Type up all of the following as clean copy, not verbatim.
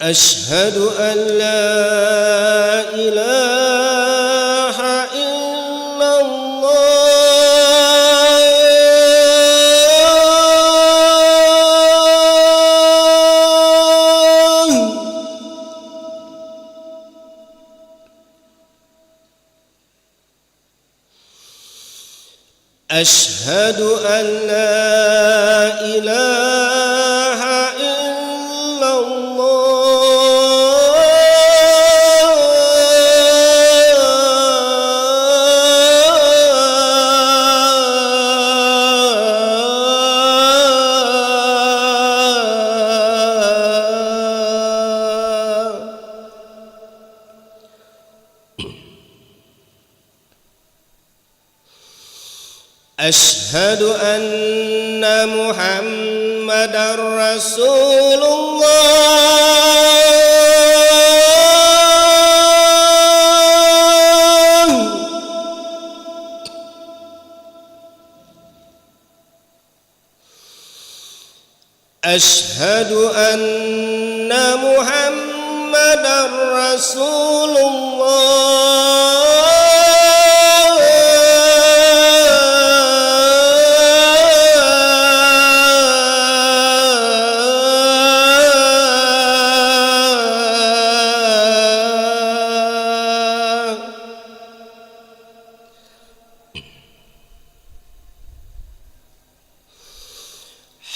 أشهد أن لا إله إلا الله أشهد أن لا إله إلا أشهد أن محمدًا رسول الله أشهد أن محمدًا رسول الله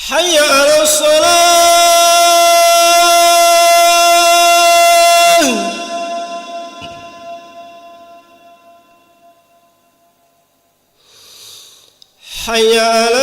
حي على الصلاة حي على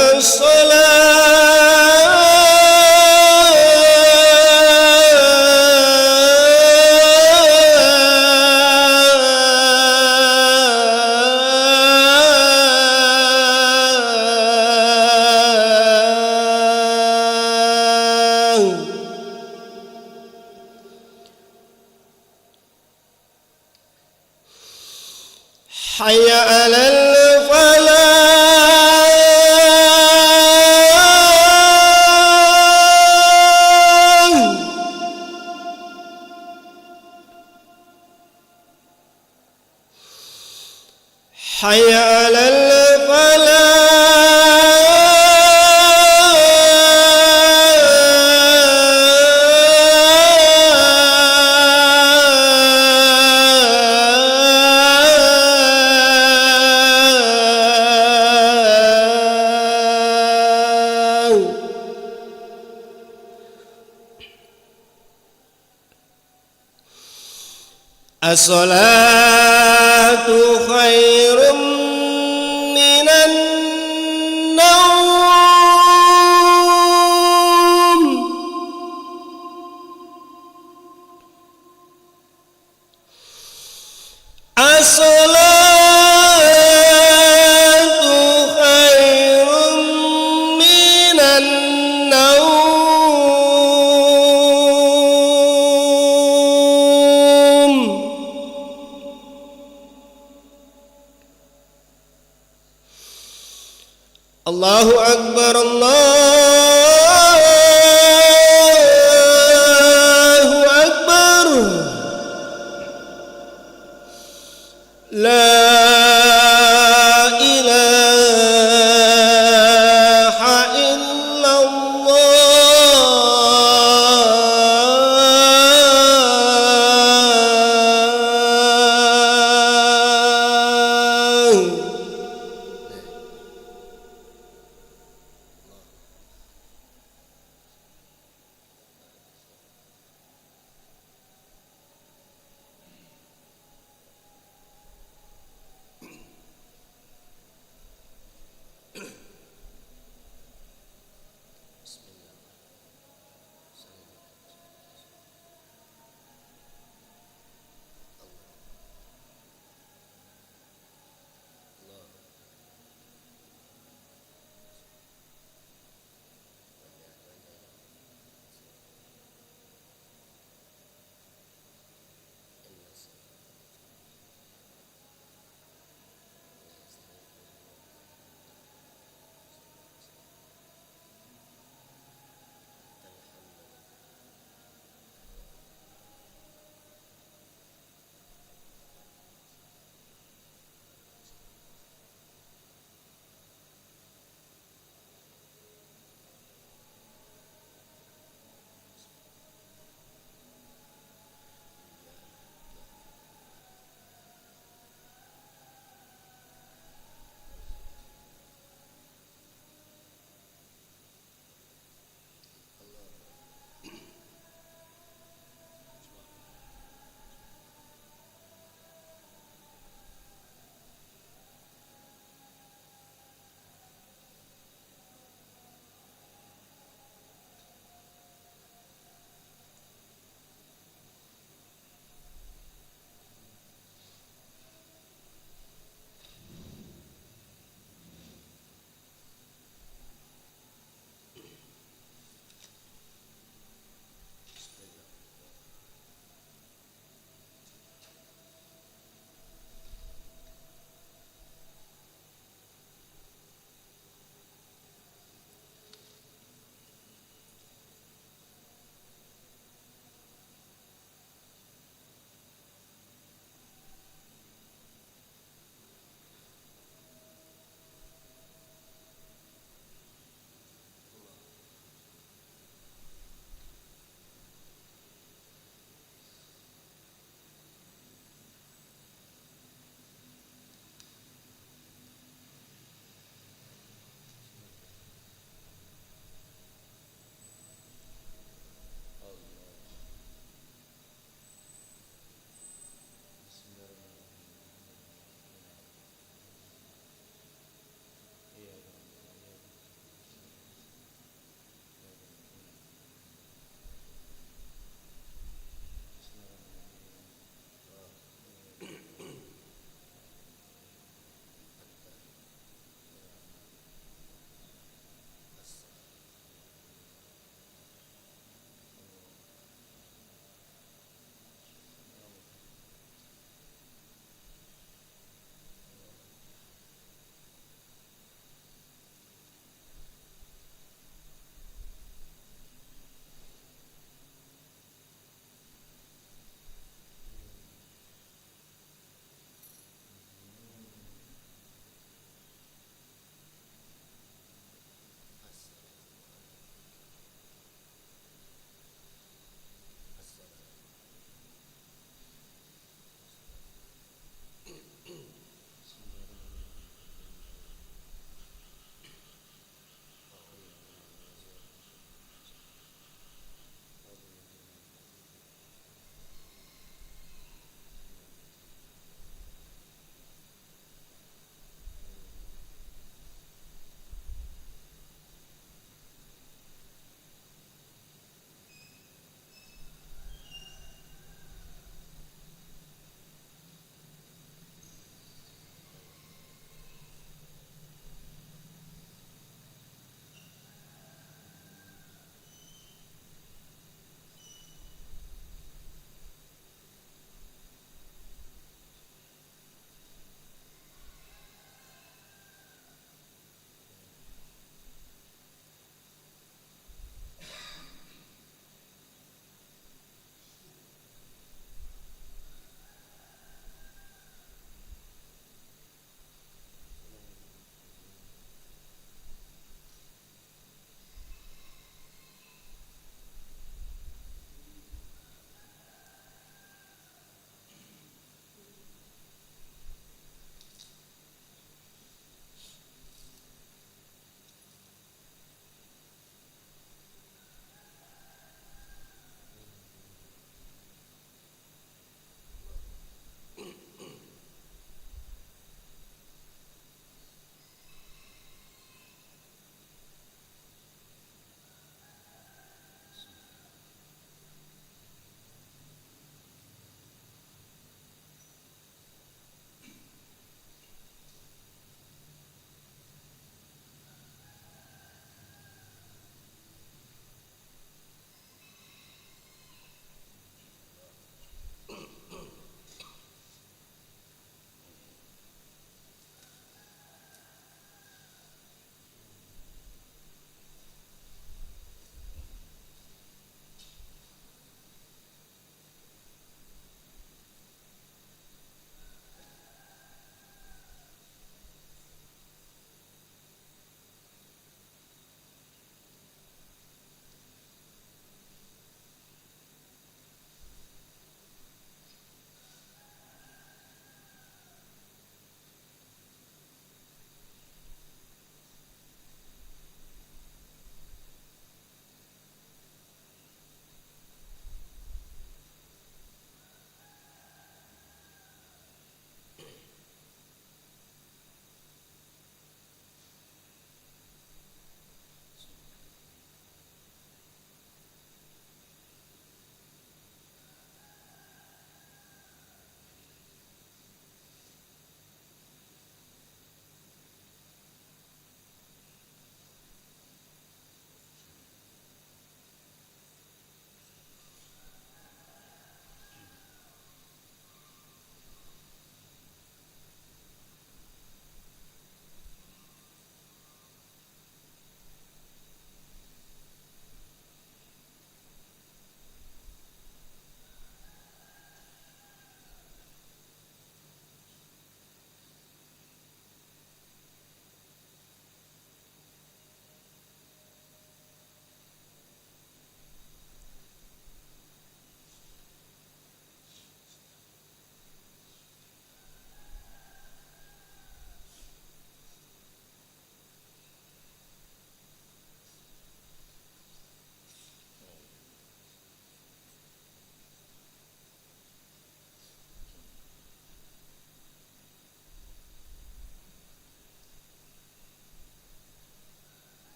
حي على الفلاح حي على الصلاة خير من النوم الصلاة خير من النوم الله أكبر الله أكبر لا إله إلا الله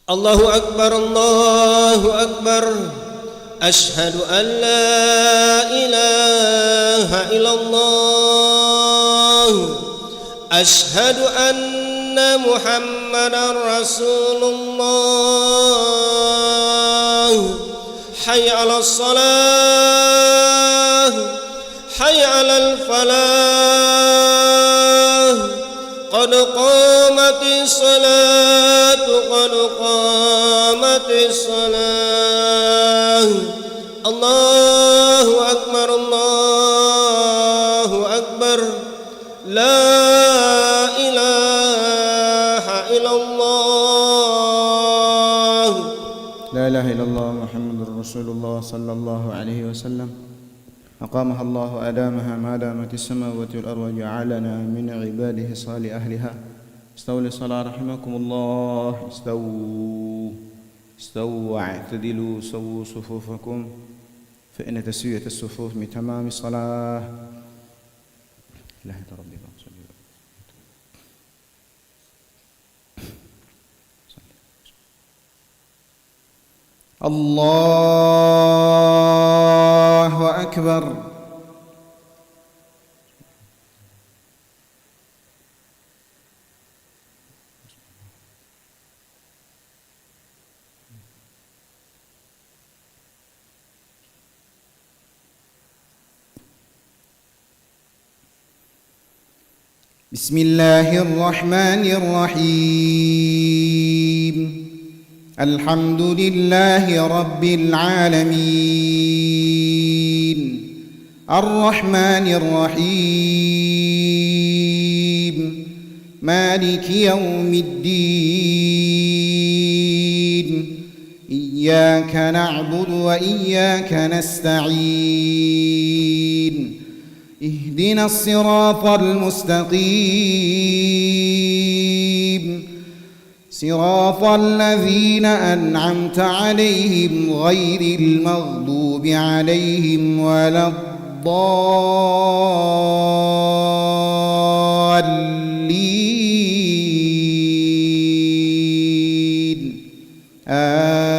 الله أكبر الله أكبر أشهد أن لا إله إلا الله أشهد أن محمدا رسول الله حي على الصلاة حي على الفلاح قد قامت الصلاة قد قامت الصلاة الله أكبر الله أكبر لا إله إلا الله لا إله إلا الله محمد رسول الله صلى الله عليه وسلم أقامها الله أدامها ما دامت السماوات والأرض وجعلنا من عباده صالح أهلها استووا للصلاة رحمكم الله استووا واعتدلوا سووا صفوفكم فإن تسوية الصفوف من تمام الصلاة لا ربي الله أكبر بسم الله الرحمن الرحيم الحمد لله رب العالمين الرحمن الرحيم مالك يوم الدين إياك نعبد وإياك نستعين اهدنا الصراط المستقيم صراط الذين أنعمت عليهم غير المغضوب عليهم ولا الضالين آمين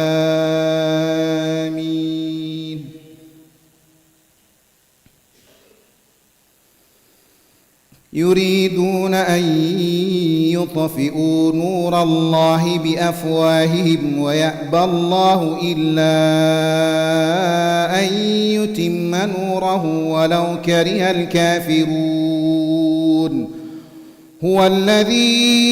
يريدون أن يطفئوا نور الله بأفواههم ويأبى الله إلا أن يتم نوره ولو كره الكافرون هو الذي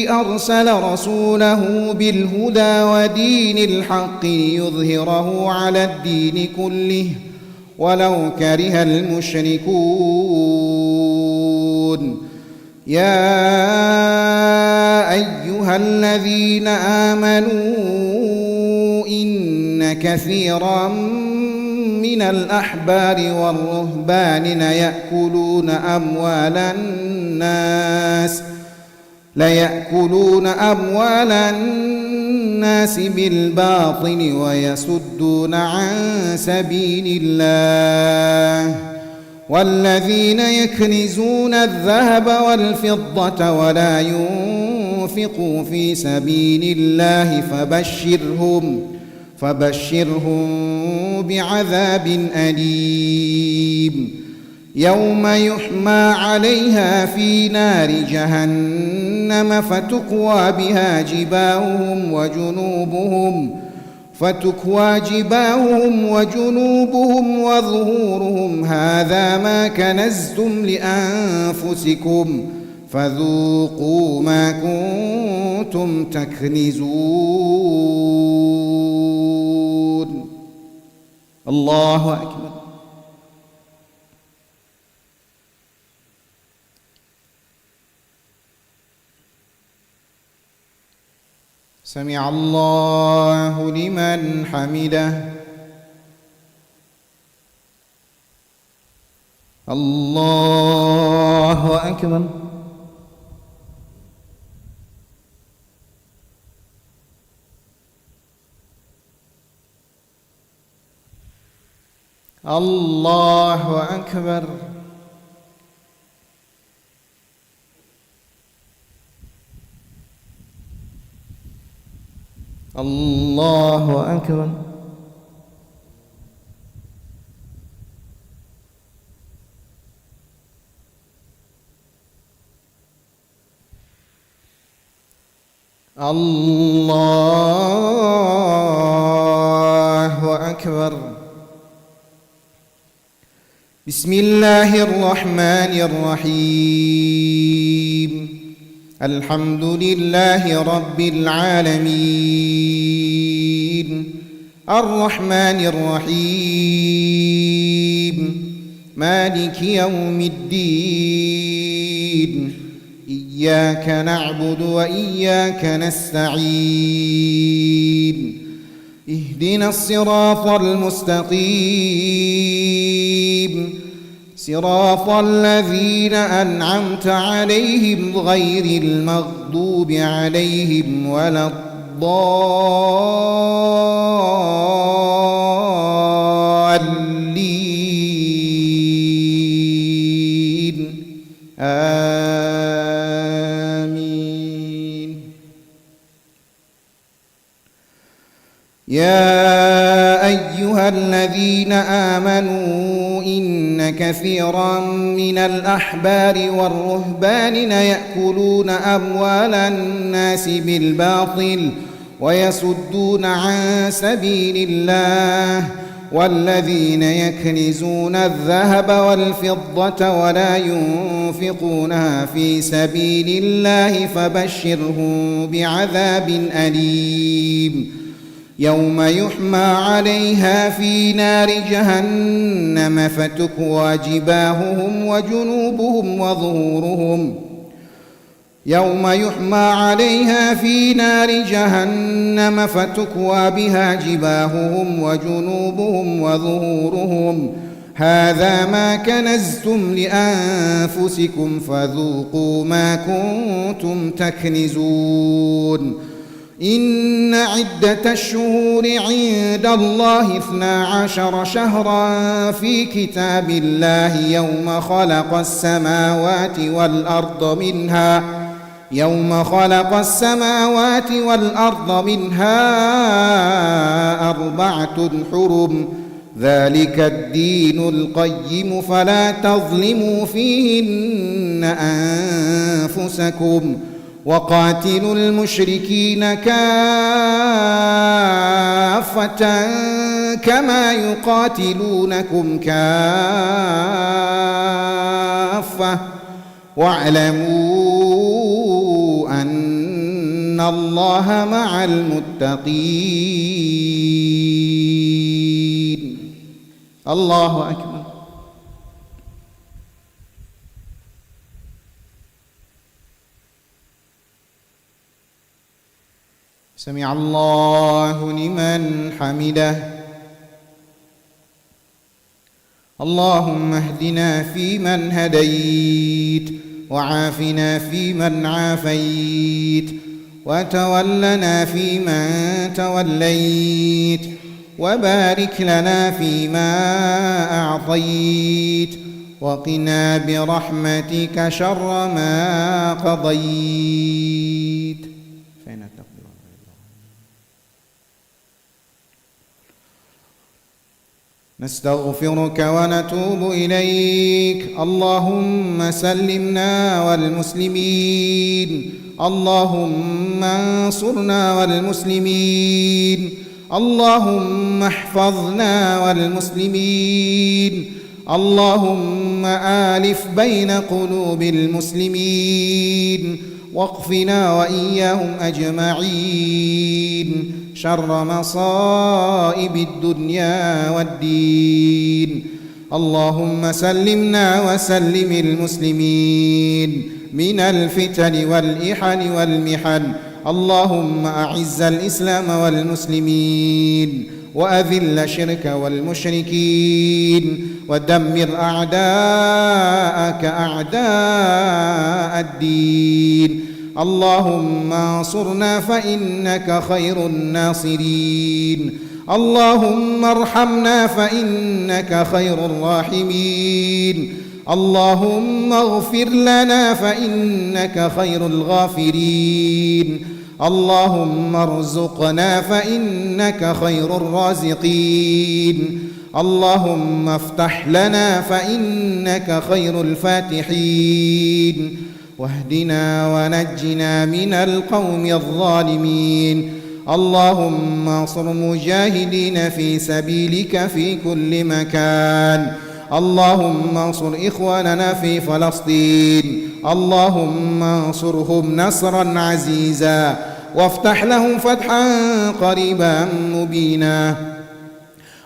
أرسل رسوله بالهدى ودين الحق ليظهره على الدين كله ولو كره المشركون يا أيها الذين آمنوا إن كثيرا من الأحبار والرهبان ليأكلون أموال الناس بالباطل ويصدون عن سبيل الله والذين يكنزون الذهب والفضة ولا ينفقوا في سبيل الله فبشرهم بعذاب أليم يوم يحمى عليها في نار جهنم فتكوى جباههم وجنوبهم وظهورهم هذا ما كنزتم لأنفسكم فذوقوا ما كنتم تكنزون الله أكبر سمع الله لمن حمده الله أكبر الله أكبر الله أكبر. الله أكبر. بسم الله الرحمن الرحيم. الحمد لله رب العالمين، الرحمن الرحيم، مالك يوم الدين، إياك نعبد وإياك نستعين، اهدنا الصراط المستقيم، صراط الذين أنعمت عليهم غير المغضوب عليهم ولا الضالين، آمين. يا أيها الذين آمنوا إن كثيرا من الأحبار والرهبان يأكلون أموال الناس بالباطل ويصدون عن سبيل الله، والذين يكنزون الذهب والفضة ولا ينفقونها في سبيل الله فبشرهم بعذاب أليم، يوم يحمى عليها في نار جهنم فتكوى جباههم وجنوبهم وظهورهم، يوم يحمى عليها في نار جهنم فتكوى بها جباههم وجنوبهم وظهورهم، هذا ما كنزتم لأنفسكم فذوقوا ما كنتم تكنزون. إن عدة الشهور عند الله 12 شهرا في كتاب الله يوم خلق السماوات والأرض منها 4 حرم، ذلك الدين القيم، فلا تظلموا فيهن أنفسكم، وقاتلوا المشركين كافة كما يقاتلونكم كافة، واعلموا أن الله مع المتقين. الله أكبر. سمع الله لمن حمده. اللهم اهدنا فيمن هديت، وعافنا فيمن عافيت، وتولنا فيمن توليت، وبارك لنا فيما أعطيت، وقنا برحمتك شر ما قضيت. نستغفرك ونتوب إليك. اللهم سلمنا والمسلمين، اللهم انصرنا والمسلمين، اللهم احفظنا والمسلمين، اللهم آلف بين قلوب المسلمين، واقفنا وإياهم أجمعين شر مصائب الدنيا والدين. اللهم سلمنا وسلم المسلمين من الفتن والإحن والمحن. اللهم أعز الإسلام والمسلمين، وأذل الشرك والمشركين، ودمر أعداءك أعداء الدين. اللهم انصرنا فإنك خير الناصرين، اللهم ارحمنا فإنك خير الراحمين، اللهم اغفر لنا فإنك خير الغافرين، اللهم ارزقنا فإنك خير الرازقين اللهم افتح لنا فإنك خير الفاتحين واهدنا ونجنا من القوم الظالمين اللهم انصر مجاهدين في سبيلك في كل مكان اللهم انصر إخواننا في فلسطين اللهم انصرهم نصرا عزيزا وافتح لهم فتحا قريبا مبينا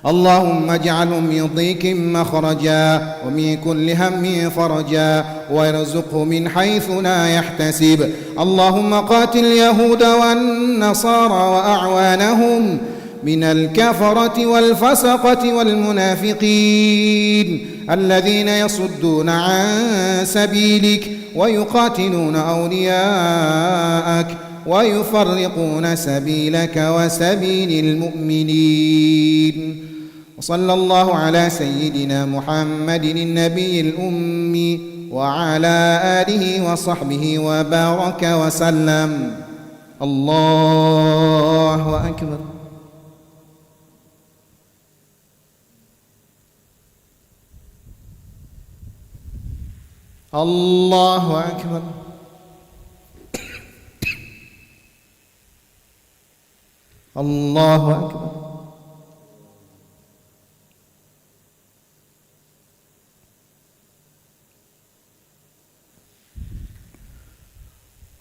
اللهم اجعلهم من ضيق مخرجا ومن كل هم فرجا وارزقه من حيث لا يحتسب اللهم قاتل اليهود والنصارى وأعوانهم من الكفرة والفسقة والمنافقين الذين يصدون عن سبيلك ويقاتلون أولياءك ويفرقون سبيلك وسبيل المؤمنين وصلى الله على سيدنا محمد النبي الأمي وعلى آله وصحبه وبارك وسلم. الله أكبر. الله أكبر. الله أكبر.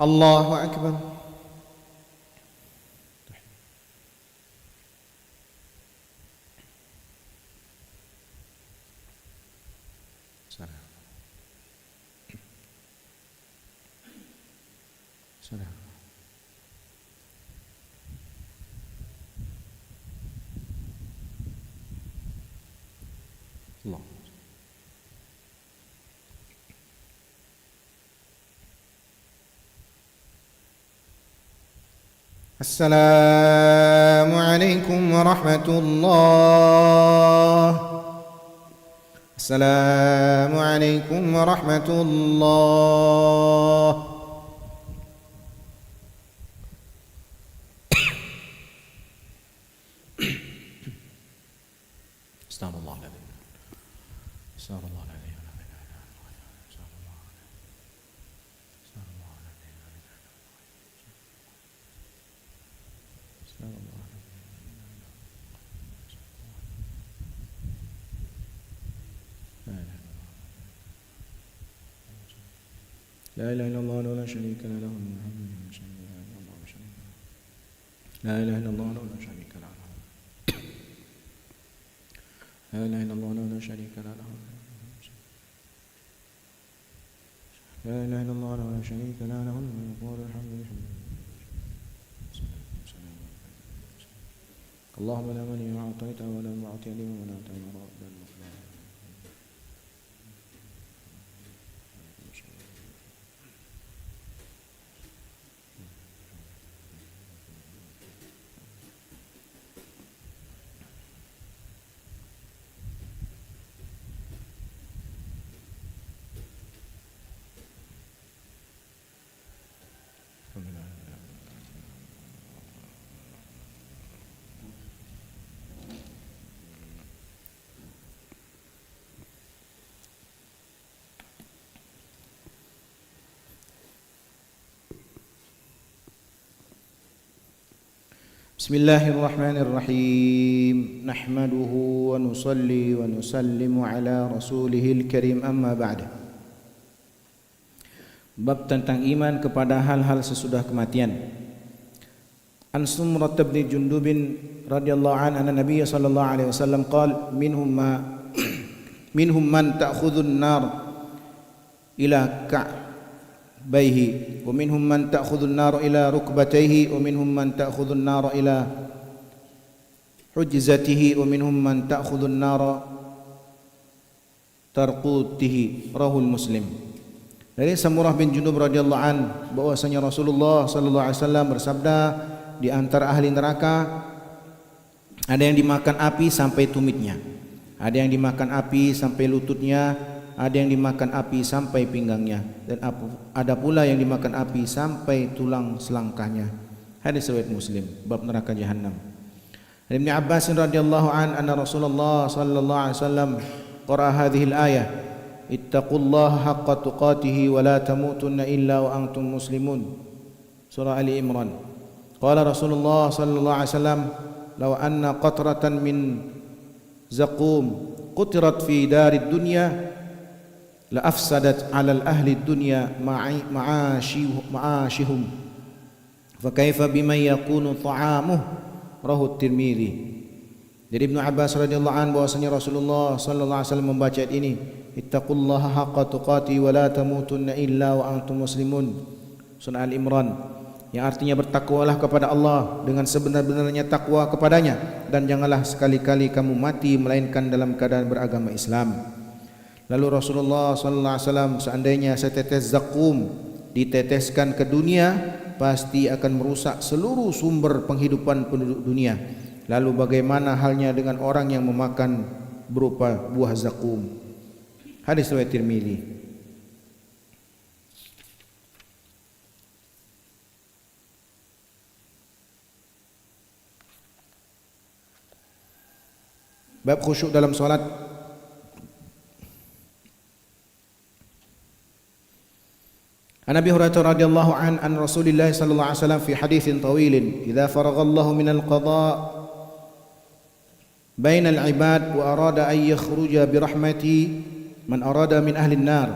الله أكبر. الله. السلام عليكم ورحمة الله. السلام عليكم ورحمة الله. استغفر الله العظيم. استغفر الله العظيم. لا إله إلا الله ولا شريك له لا إله إلا الله ولا شريك له لا إله إلا الله ولا شريك له لا إله إلا الله ولا شريك له له الملك وله الحمد اللهم لا مانع لما أعطيت ولا معطي لما منعت ولا رد المظلوم. بسم الله الرحمن الرحيم نحمده ونصلي ونسلم على رسوله الكريم أما بعد. Bab tentang iman kepada hal-hal sesudah kematian. An Sumrah bin Jundub radhiyallahu anhu Nabi sallallahu alaihi wasallam qala minhum man ta'khudhu an-nar ila ka'bayhi wa minhum man ta'khudhu an-nar ila rukbatayhi wa minhum man ta'khudhu an-nar ila hujzatihi wa minhum man ta'khudhu an-nar tarqutihi. Rahul Muslim. Dari Samurah bin Jundub radhiyallahu an bahwasanya Rasulullah sallallahu alaihi wasallam bersabda, di antara ahli neraka ada yang dimakan api sampai tumitnya, ada yang dimakan api sampai lututnya, ada yang dimakan api sampai pinggangnya, dan ada pula yang dimakan api sampai tulang selangkahnya. Hadis riwayat Muslim, bab neraka Jahannam. Ibn Abbas radhiyallahu an anna Rasulullah sallallahu alaihi wasallam qara hadhihi al-ayah ittaqullaha haqqa tuqatih wa la tamutunna illa wa antum muslimun. Surah Ali Imran. Qala Rasulullah sallallahu alaihi wasallam law anna qatratan min zaqum qutirat fi darid dunya la afsadat 'ala ahli dunya ma'ashihum fa kaifa biman yakunu ta'amuhu. Rahu Tirmidzi. Dari Ibnu Abbas radhiyallahu anhu bahwasanya Rasulullah sallallahu alaihi wasallam membaca ayat ini, ittaqullaha haqqa tuqatih wa la tamutunna illa wa antum muslimun. Surah Al-Imran, yang artinya bertakwalah kepada Allah dengan sebenar-benarnya takwa kepadanya, dan janganlah sekali-kali kamu mati melainkan dalam keadaan beragama Islam. Lalu Rasulullah sallallahu alaihi wasallam, seandainya setetes zakum diteteskan ke dunia, pasti akan merusak seluruh sumber penghidupan penduduk dunia. Lalu bagaimana halnya dengan orang yang memakan berupa buah zakum? Hadis riwayat Tirmidzi. Bab khusyuk dalam salat. An Abi Hurairah radhiyallahu an Rasulillah sallallahu alaihi wasallam fi haditsin tawilin, idza faragha Allah min al-qada' bain al-ibad wa arada an yakhruja bi rahmati man arada min ahli an-nar,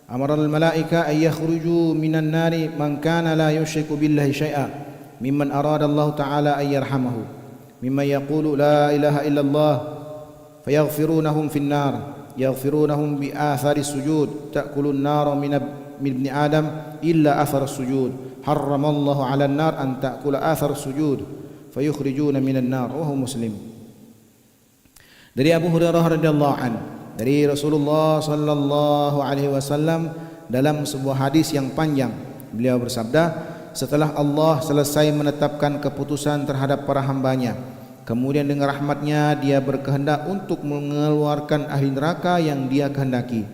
amara al-malaika an yakhruju min an-nar man kana la yushriku billahi shay'a mimman arada Allah ta'ala an yarhamahu mimman yaqulu la ilaha illa Allah fayaghfirunahum fi an-nar yaghfirunahum bi athari sujud ta'kulu an-nar min ibn Adam illa athar sujud harramallahu 'ala an-nar an ta'kula athar sujud fayukhrijuna minan nar. Rawahu Muslim. Dari Abu Hurairah radhiyallahu an, dari Rasulullah sallallahu alaihi wasallam dalam sebuah hadis yang panjang, beliau bersabda, setelah Allah selesai menetapkan keputusan terhadap para hambanya, kemudian dengan rahmatnya dia berkehendak untuk mengeluarkan ahli neraka yang dia kehendaki,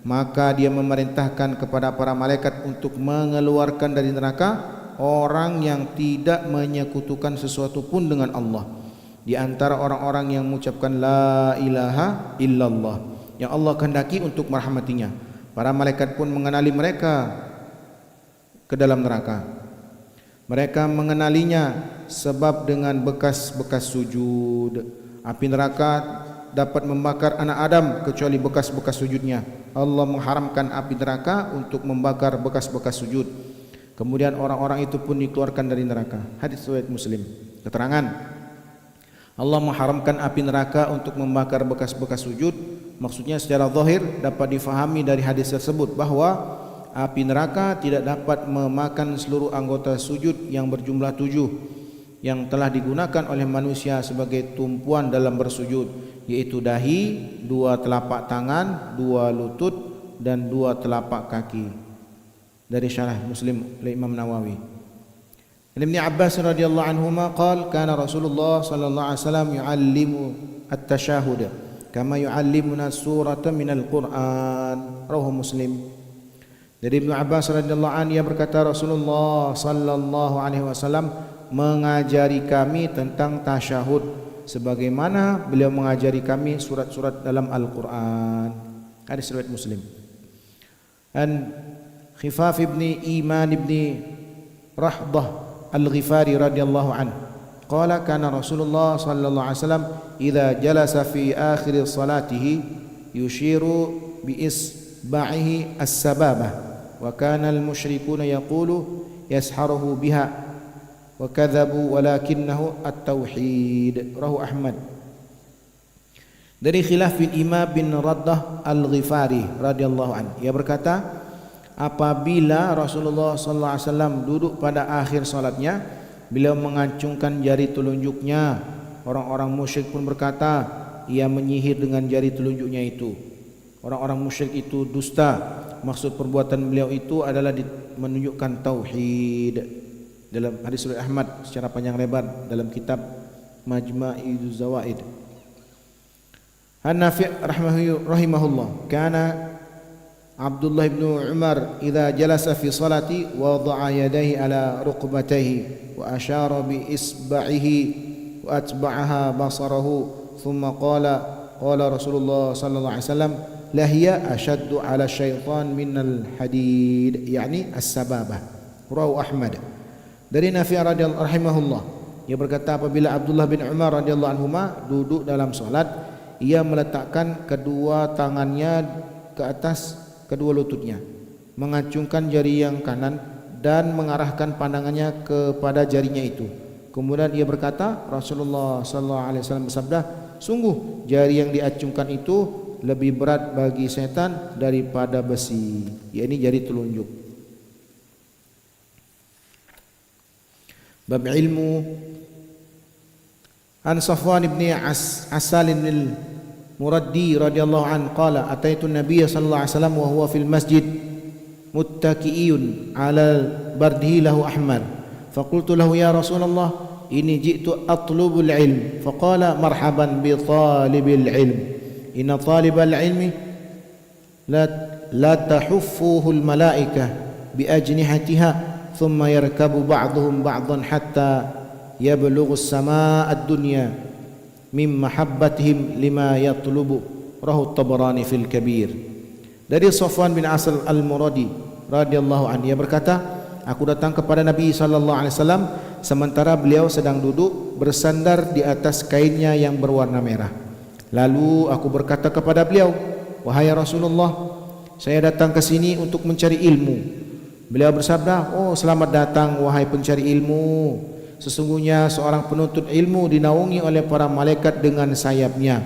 maka dia memerintahkan kepada para malaikat untuk mengeluarkan dari neraka orang yang tidak menyekutukan sesuatu pun dengan Allah di antara orang-orang yang mengucapkan la ilaha illallah yang Allah kehendaki untuk merahmatinya. Para malaikat pun mengenali mereka ke dalam neraka. Mereka mengenalinya sebab dengan bekas-bekas sujud. Api neraka dapat membakar anak Adam kecuali bekas-bekas sujudnya. Allah mengharamkan api neraka untuk membakar bekas-bekas sujud. Kemudian orang-orang itu pun dikeluarkan dari neraka. Hadis riwayat Muslim. Keterangan, Allah mengharamkan api neraka untuk membakar bekas-bekas sujud, maksudnya secara zahir dapat difahami dari hadis tersebut bahwa api neraka tidak dapat memakan seluruh anggota sujud yang berjumlah 7 yang telah digunakan oleh manusia sebagai tumpuan dalam bersujud, yaitu dahi, 2 telapak tangan, 2 lutut, dan 2 telapak kaki. Dari syarah Muslim oleh Imam Nawawi. Ibn Abbas radhiyallahu anhuma qala kana Rasulullah sallallahu alaihi wasallam yu'allimu at-tashahhud kama yu'allimuna surata minal Qur'an. Rawahu Muslim. Dari Ibn Abbas radhiyallahu anhu, ia berkata, Rasulullah sallallahu alaihi wasallam mengajari kami tentang tasyahud sebagaimana beliau mengajari kami surat-surat dalam Al-Qur'an. Hadis riwayat Muslim. An Khifaf ibni Iman ibni Rahdah Al-Ghifari radhiyallahu anhu qala kana Rasulullah sallallahu alaihi wasallam idza jalasa fi akhir salatihi yushiru bi isba'ihi as-sababah wa kana al-musyrikuuna yaqulu yasharuhu biha wa kadzabu walakinahu at-tauhid. Rawahu Ahmad. Dari Khilaf bin Imam bin Raddah Al-Ghifari radhiyallahu anhu, ia berkata, apabila Rasulullah sallallahu alaihi wasallam duduk pada akhir salatnya, beliau mengacungkan jari telunjuknya. Orang-orang musyrik pun berkata, ia menyihir dengan jari telunjuknya itu. Orang-orang musyrik itu dusta. Maksud perbuatan beliau itu adalah menunjukkan tauhid. Dalam hadis riwayat Ahmad secara panjang lebar dalam kitab Majma'uz Zawaid. An-Nafi' rahimahullah kana Abdullah bin Umar idza jalasa fi salati wada'a yadayhi ala rukbatayhi wa asyara bi isba'ihi wa atba'aha basarahu thumma qala Rasulullah sallallahu alaihi wasallam la hiya ashaddu ala syaitan minal hadid, yakni as-sababah. Rawahu Ahmad. Dari Nafi' radhiyallahu rahimahullah, ia berkata apabila Abdullah bin Umar radhiyallahu anhuma duduk dalam solat, ia meletakkan kedua tangannya ke atas kedua lututnya, mengacungkan jari yang kanan dan mengarahkan pandangannya kepada jarinya itu. Kemudian ia berkata, Rasulullah sallallahu alaihi wasallam bersabda, sungguh jari yang diacungkan itu lebih berat bagi setan daripada besi, yakni jari telunjuk. Bab ilmu. An Safwan ibn Asal bin Muraddi radhiyallahu an qala ataitu an-nabiy sallallahu alaihi wasallam wa huwa fil masjid muttaqi'un 'ala bardihi lahu ahmar faqultu lahu ya Rasulullah inni ji'tu atlubul ilm faqala marhaban bi talibil ilm inna talibal ilmi la tahuffuhu al malaikah bi ajnihatiha thumma yarkabu ba'dhum ba'dhan hatta yablughu as-samaa'a ad-dunya min mahabbatihim lima yatlubu. Rahu Tabarani fil Kabir. Dari Safwan bin Asal al-Muradi radhiyallahu anhu, ia berkata, aku datang kepada Nabi sallallahu alaihi wasallam sementara beliau sedang duduk bersandar di atas kainnya yang berwarna merah. Lalu aku berkata kepada beliau, wahai Rasulullah, saya datang ke sini untuk mencari ilmu. Beliau bersabda, oh selamat datang wahai pencari ilmu. Sesungguhnya seorang penuntut ilmu dinaungi oleh para malaikat dengan sayapnya.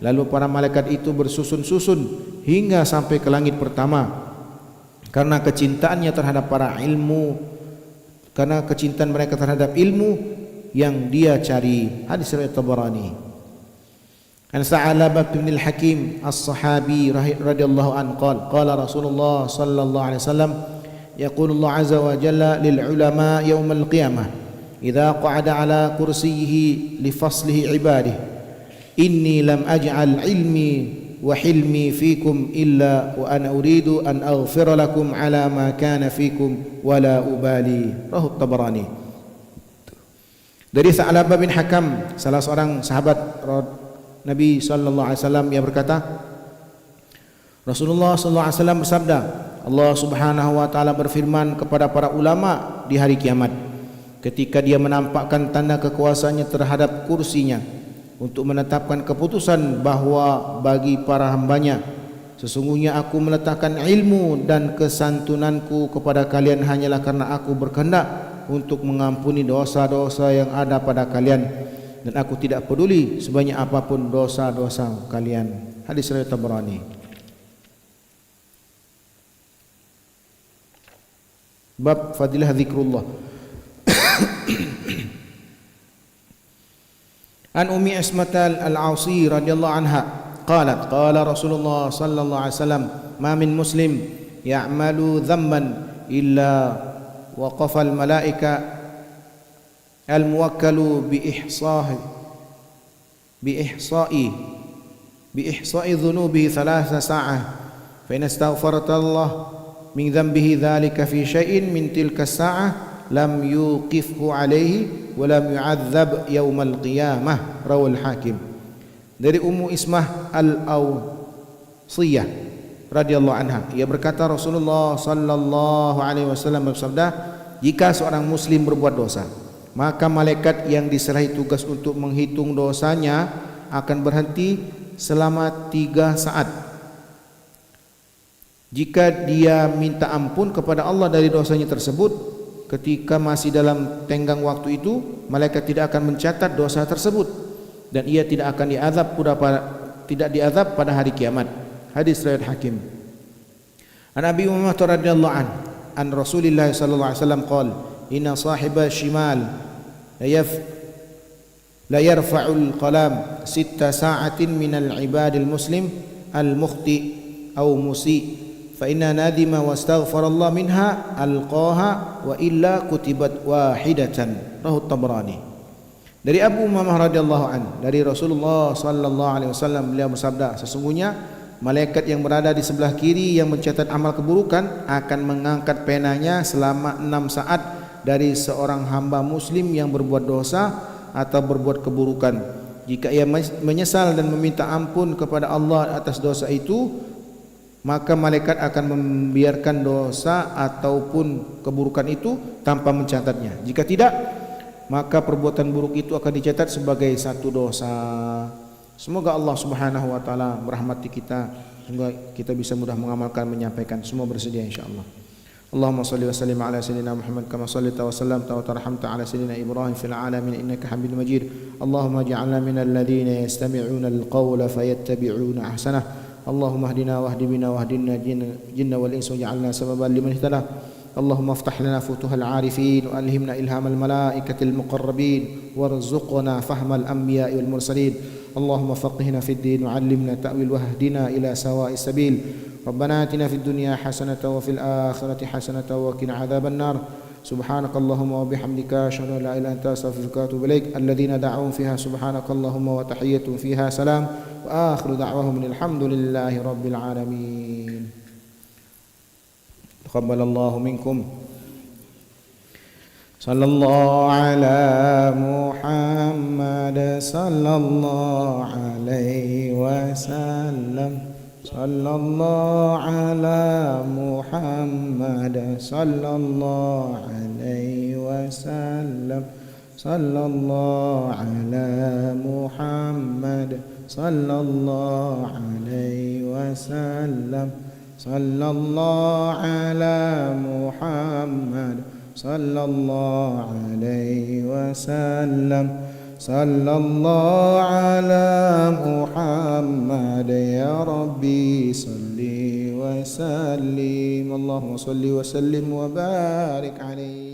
Lalu para malaikat itu bersusun-susun hingga sampai ke langit pertama karena kecintaannya terhadap para ilmu, karena kecintaan mereka terhadap ilmu yang dia cari. Hadis riwayat Tabarani. An Sa'alabah bin al-Hakim as-Sahabi radhiyallahu anhu qala Rasulullah sallallahu alaihi wasallam yaqulu Allah azza wa jalla lil ulama yawm al-qiyamah idza qa'ada ala kursiyyihi li faslihi ibadihi inni lam aj'al ilmi wa hilmi fikum illa wa ana uridu an aghfira lakum ala ma kana fikum wa la ubali. Rahu Tabarani. Dari Sa'labah bin Hakam, salah seorang sahabat Nabi sallallahu alaihi wasallam, yang berkata, Rasulullah sallallahu alaihi wasallam bersabda, Allah Subhanahu wa taala berfirman kepada para ulama di hari kiamat ketika dia menampakkan tanda kekuasaannya terhadap kursinya untuk menetapkan keputusan bahwa bagi para hambanya, sesungguhnya aku meletakkan ilmu dan kesantunanku kepada kalian hanyalah karena aku berkehendak untuk mengampuni dosa-dosa yang ada pada kalian, dan aku tidak peduli sebanyak apapun dosa-dosa kalian. Hadis riwayat Tabarani. Bab fadilah zikrullah. An Ummi Ismatal al-Ausi radhiyallahu anha qalat qala Rasulullah sallallahu alaihi wasallam ma min muslim ya'malu dhanban illa waqafa al-malaika al-muwakkalu bi ihsa'i dhunubihi thalatha sa'ah fa in astaghfarta Allah min dhanbihi dhalika fi syai'in min tilka as-sa'ah lam yuqifhu alaihi wa lam yu'adzab yaumal qiyamah. Rawal Hakim. Dari Ummu Ismah al-Awsiyah radhiyallahu anha, ia berkata Rasulullah sallallahu alaihi wasallam bersabda, jika seorang muslim berbuat dosa, maka malaikat yang diserahi tugas untuk menghitung dosanya akan berhenti selama 3 saat. Jika dia minta ampun kepada Allah dari dosanya tersebut, ketika masih dalam tenggang waktu itu, malaikat tidak akan mencatat dosa tersebut dan ia tidak akan diazab pada hari kiamat. Hadis riwayat Hakim. An Abi Umamah radhiyallahu an Rasulillah sallallahu alaihi wasallam qala inna sahiba shimal la yarfa'ul qalam 6 sa'atin minal ibadil muslim al-mukhti aw musi fa inna nadima wastaghfara Allah minha alqaha wa illa kutibat wahidatan. Rahu Tabarani. Dari Abu Umamah radhiyallahu an, dari Rasulullah sallallahu alaihi wasallam, beliau bersabda, sesungguhnya malaikat yang berada di sebelah kiri yang mencatat amal keburukan akan mengangkat penanya selama 6 saat dari seorang hamba muslim yang berbuat dosa atau berbuat keburukan. Jika ia menyesal dan meminta ampun kepada Allah atas dosa itu, maka malaikat akan membiarkan dosa ataupun keburukan itu tanpa mencatatnya. Jika tidak, maka perbuatan buruk itu akan dicatat sebagai satu dosa. Semoga Allah Subhanahu wa taala merahmati kita, semoga kita bisa mudah mengamalkan, menyampaikan. Semua bersedia insyaallah. Allahumma shalli wa sallim ala sayyidina Muhammad kama shallaita wa sallamta wa tarhamta ala sayyidina Ibrahim fil alamin innaka Hamidum Majid. Allahumma ij'alna minal ladzina yastami'una al-qawla fayattabi'una ahsanah. Allahumma hdina wahdi bina wahdina jinna wal insa waj'alna sababan liman ihtada. اللهم افتح لنا فتوح العارفين وألهمنا إلهام الملائكة المقربين وارزقنا فهم الأنبياء والمرسلين. اللهم فقهنا في الدين وعلمنا تأويل واهدنا إلى سواء السبيل. ربنا آتنا في الدنيا حسنة وفي الآخرة حسنة وقنا عذاب النار. سبحانك اللهم وبحمدك أشهد أن لا إله إلا أنت أستغفرك وأتوب إليك. الذين دعوا فيها سبحانك اللهم وتحيتهم فيها سلام وآخر دعواهم الحمد لله رب العالمين. تقبل الله منكم. صلى الله على محمد صلى الله عليه وسلم. صلى الله على محمد صلى الله عليه وسلم. صلى الله على محمد صلى الله عليه وسلم. صلى الله على محمد صلى الله عليه وسلم. صلى الله على محمد يا ربي صل وسلم. اللهم صل وسلم وبارك عليه.